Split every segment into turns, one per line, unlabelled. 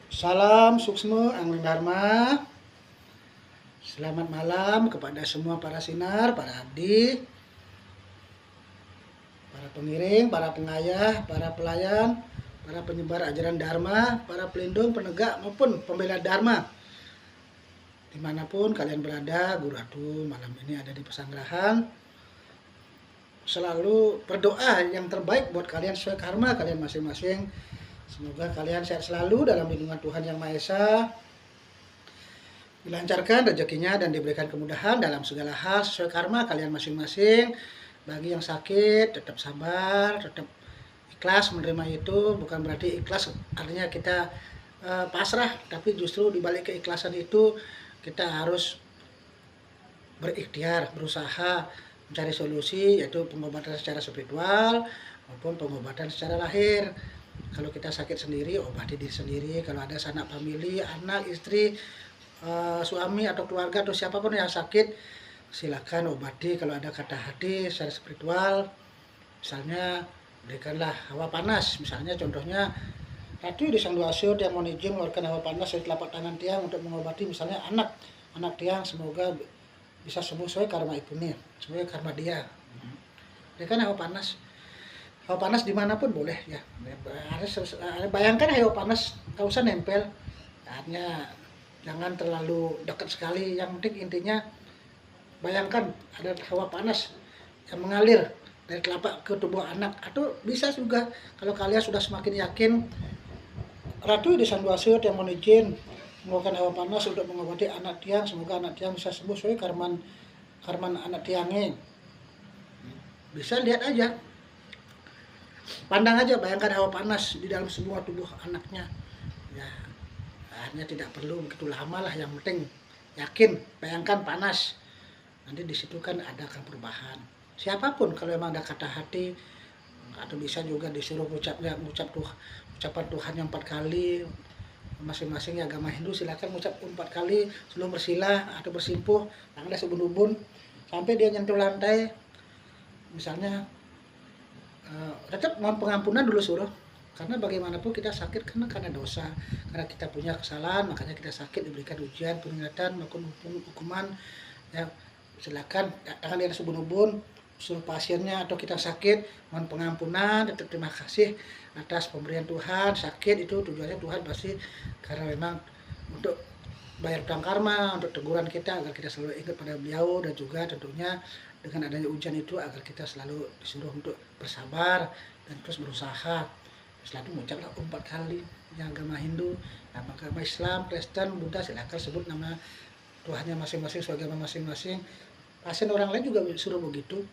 Salam suksma Angling Dharma. Selamat malam kepada semua para sinar, para abdi, para pengiring, para pengayah, para pelayan, para penyebar ajaran Dharma, para pelindung, penegak maupun pembela Dharma. Dimanapun kalian berada, Guru Atu malam ini ada di pesanggrahan. Selalu berdoa yang terbaik buat kalian sesuai karma kalian masing-masing. Semoga kalian sehat selalu dalam lindungan Tuhan Yang Maha Esa, dilancarkan rezekinya dan diberikan kemudahan dalam segala hal sesuai karma kalian masing-masing. Bagi yang sakit, tetap sabar, tetap ikhlas menerima itu. Bukan berarti ikhlas artinya kita pasrah, tapi justru dibalik keikhlasan itu kita harus berikhtiar, berusaha mencari solusi, yaitu pengobatan secara spiritual maupun pengobatan secara lahir. Kalau kita sakit sendiri, obati diri sendiri. Kalau ada sanak famili, anak, istri, suami atau keluarga atau siapapun yang sakit, silakan obati. Kalau ada kata hati secara spiritual, misalnya berikanlah hawa panas. Misalnya contohnya Ratu di Sang Dua Asyur yang mau izin mengeluarkan hawa panas dari telapak tangan tiang untuk mengobati misalnya anak tiang, semoga bisa sembuh sesuai karma ibunya, sesuai karma dia. Berikan hawa panas. Hawa panas dimanapun boleh ya. Bayangkan hawa panas nggak usah nempel, artinya jangan terlalu dekat sekali. Yang penting intinya bayangkan ada hawa panas yang mengalir dari telapak ke tubuh anak. Atau bisa juga kalau kalian sudah semakin yakin, Ratu di Sang Dua Asyur yang mohon izin mengeluarkan hawa panas untuk mengobati anak tiang, semoga anak tiang bisa sembuh sesuai karman anak tiangnya. Bisa lihat aja, pandang aja, bayangkan hawa panas di dalam semua tubuh anaknya. Ya, hanya tidak perlu begitu lama lah, yang penting yakin, bayangkan panas. Nanti di situ kan ada perubahan. Siapapun kalau memang ada kata hati, atau bisa juga disuruh ucapan Tuhan yang 4 kali. Masing-masing agama Hindu silakan mengucap 4 kali sebelum bersila atau bersimpuh, tangannya sebun-ubun sampai dia nyentuh lantai. Misalnya tetap mohon pengampunan dulu suruh, karena bagaimanapun kita sakit karena dosa, karena kita punya kesalahan, makanya kita sakit, diberikan ujian, peringatan maupun hukuman. Ya, silakan tangan dia sebun-ubun, suruh pasiennya atau kita sakit, mohon pengampunan, tetap terima kasih atas pemberian Tuhan. Sakit itu tujuannya Tuhan pasti karena memang untuk bayar utang karma, untuk teguran kita agar kita selalu ingat pada beliau, dan juga tentunya dengan adanya ujian itu agar kita selalu disuruh untuk bersabar dan terus berusaha. Selalu mengucaplah 4 kali yang agama Hindu, agama Islam, Kristen, Buddha, silakan sebut nama Tuhannya masing-masing, sebagai agama masing-masing. Pasien orang lain juga suruh begitu.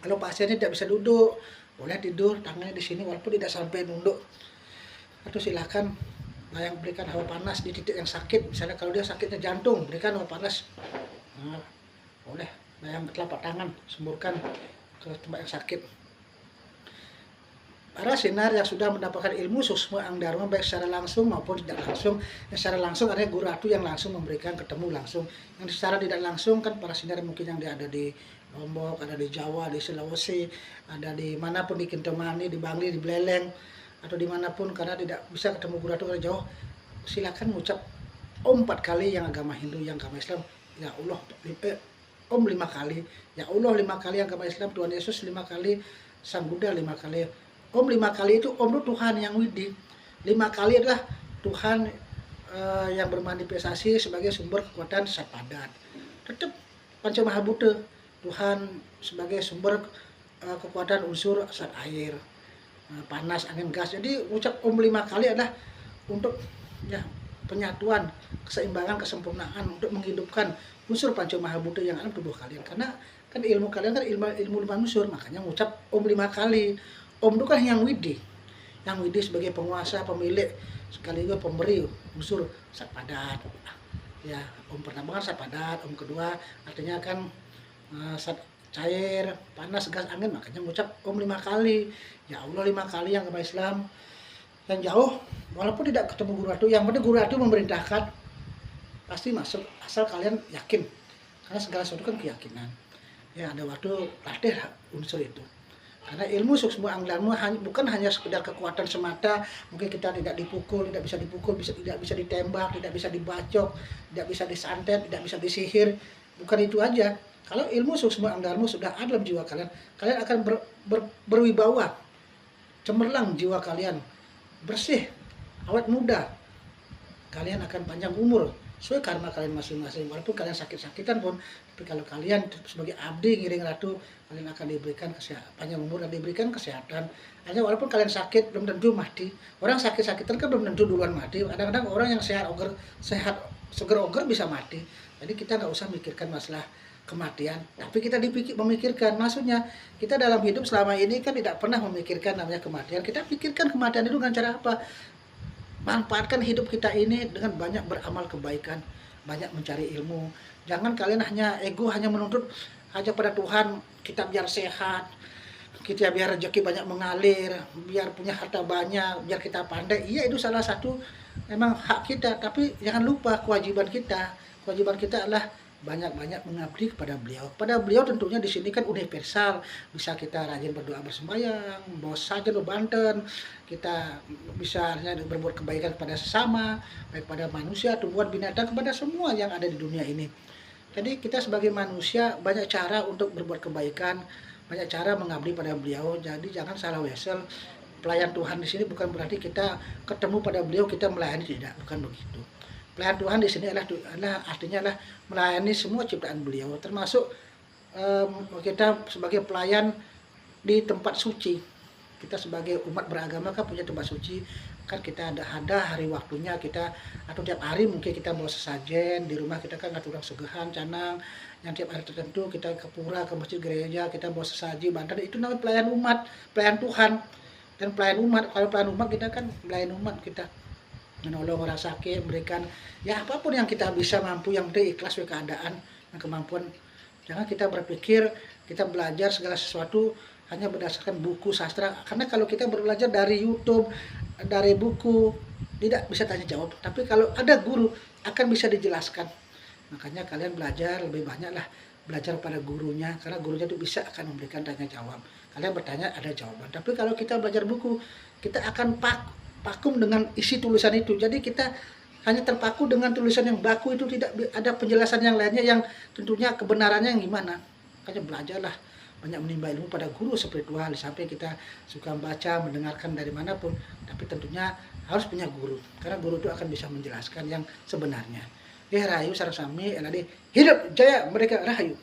Kalau pasiennya tidak bisa duduk, boleh tidur, tangannya di sini walaupun tidak sampai nunduk. Atau silakan berikan hawa panas di titik yang sakit. Misalnya kalau dia sakitnya jantung, berikan hawa panas. Nah, boleh bayang telapak tangan, semburkan ke tempat yang sakit. Para sinar yang sudah mendapatkan ilmu suksma Ang Dharma baik secara langsung maupun tidak langsung. Yang secara langsung artinya Guru Atu yang langsung memberikan, ketemu langsung. Yang secara tidak langsung kan para sinar mungkin yang ada di Lombok, ada di Jawa, di Sulawesi, ada di manapun, di Kintamani, di Bangli, di Beleleng, atau dimanapun, karena tidak bisa ketemu Guru Atu karena jauh. Silakan mengucap Om 4 kali yang agama Hindu, yang agama Islam, ya Allah, Om 5 kali, ya Allah 5 kali yang agama Islam, Tuhan Yesus 5 kali, Sang Buddha 5 kali. Om 5 kali itu, Om itu Tuhan yang widi. 5 kali adalah Tuhan yang bermanifestasi sebagai sumber kekuatan Sapadat. Tetap Panca Mahabhuta, Tuhan sebagai sumber kekuatan unsur zat air, panas, angin, gas. Jadi ucap Om 5 kali adalah untuk ya penyatuan, keseimbangan, kesempurnaan, untuk menghidupkan unsur Panca Mahabhuta yang ada tubuh kalian. Karena kan ilmu kalian kan ilmu 5 unsur, makanya mengucap Om 5 kali. Om itu kan yang widi sebagai penguasa, pemilik, sekaligus pemberi unsur Sapadat. Ya, Om pertama kan Sapadat, Om kedua artinya kan zat cair, panas, gas, angin, makanya mengucap Om 5 kali. Ya Allah 5 kali yang agama Islam. Yang jauh, walaupun tidak ketemu Guru Atu, yang penting Guru Atu memerintahkan, pasti masuk, asal kalian yakin. Karena segala sesuatu kan keyakinan. Ya, ada waktu latih unsur itu. Karena ilmu suksmo anggamu bukan hanya sekedar kekuatan semata, mungkin kita tidak dipukul, tidak bisa ditembak, tidak bisa dibacok, tidak bisa disantet, tidak bisa disihir, bukan itu aja. Kalau ilmu suksmo anggamu sudah ada dalam jiwa kalian, kalian akan berwibawa, cemerlang jiwa kalian, bersih, awet muda, kalian akan panjang umur sesuai karma kalian masing-masing. Walaupun kalian sakit-sakitan pun, tapi kalau kalian sebagai abdi ngiring ratu, kalian akan diberikan panjang umur dan diberikan kesehatan. Hanya walaupun kalian sakit belum tentu mati. Orang sakit-sakitan kan belum tentu duluan mati. Kadang-kadang orang yang sehat seger oger bisa mati. Jadi kita nggak usah mikirkan masalah kematian, tapi kita memikirkan, maksudnya kita dalam hidup selama ini kan tidak pernah memikirkan namanya kematian. Kita pikirkan kematian itu dengan cara apa? Manfaatkan hidup kita ini dengan banyak beramal kebaikan, banyak mencari ilmu. Jangan kalian hanya ego, hanya menuntut hanya pada Tuhan, kita biar sehat, kita biar rezeki banyak mengalir, biar punya harta banyak, biar kita pandai. Iya, itu salah satu memang hak kita, tapi jangan lupa kewajiban kita. Kewajiban kita adalah banyak-banyak mengabdi kepada beliau. Pada beliau tentunya di sini kan universal, bisa kita rajin berdoa bersembahyang, bawa saja lo Banten, kita bisa berbuat kebaikan kepada sesama, baik pada manusia, tumbuhan, binatang, kepada semua yang ada di dunia ini. Jadi kita sebagai manusia banyak cara untuk berbuat kebaikan, banyak cara mengabdi pada beliau. Jadi jangan salah wesel. Pelayan Tuhan di sini bukan berarti kita ketemu pada beliau kita melayani, tidak, bukan begitu. Pelayan Tuhan di sini adalah artinya adalah melayani semua ciptaan beliau, termasuk kita sebagai pelayan di tempat suci. Kita sebagai umat beragama kan punya tempat suci, kan kita ada hari waktunya kita, atau tiap hari mungkin kita bawa sesajen di rumah kita, kan ngatur sugehan canang yang tiap hari tertentu kita ke pura, ke masjid, gereja, kita bawa sesaji banten, itu namanya pelayan umat, pelayan Tuhan. Dan pelayan umat, kalau pelayan umat kita kan pelayan umat, kita menolong orang sakit, memberikan ya apapun yang kita bisa mampu, yang penting ikhlas ke keadaan dan kemampuan. Jangan kita berpikir kita belajar segala sesuatu hanya berdasarkan buku sastra, karena kalau kita belajar dari YouTube, dari buku, tidak bisa tanya jawab. Tapi kalau ada guru akan bisa dijelaskan. Makanya kalian belajar lebih banyak lah, belajar pada gurunya, karena gurunya itu bisa akan memberikan tanya jawab. Kalian bertanya ada jawaban. Tapi kalau kita belajar buku, kita akan vakum dengan isi tulisan itu. Jadi kita hanya terpaku dengan tulisan yang baku itu, tidak ada penjelasan yang lainnya yang tentunya kebenarannya yang gimana. Makanya belajarlah banyak menimba ilmu pada guru spiritual, sampai kita suka baca, mendengarkan dari manapun, tapi tentunya harus punya guru, karena guru itu akan bisa menjelaskan yang sebenarnya. Rahayu sareng sami eladi hidup jaya mereka rahayu.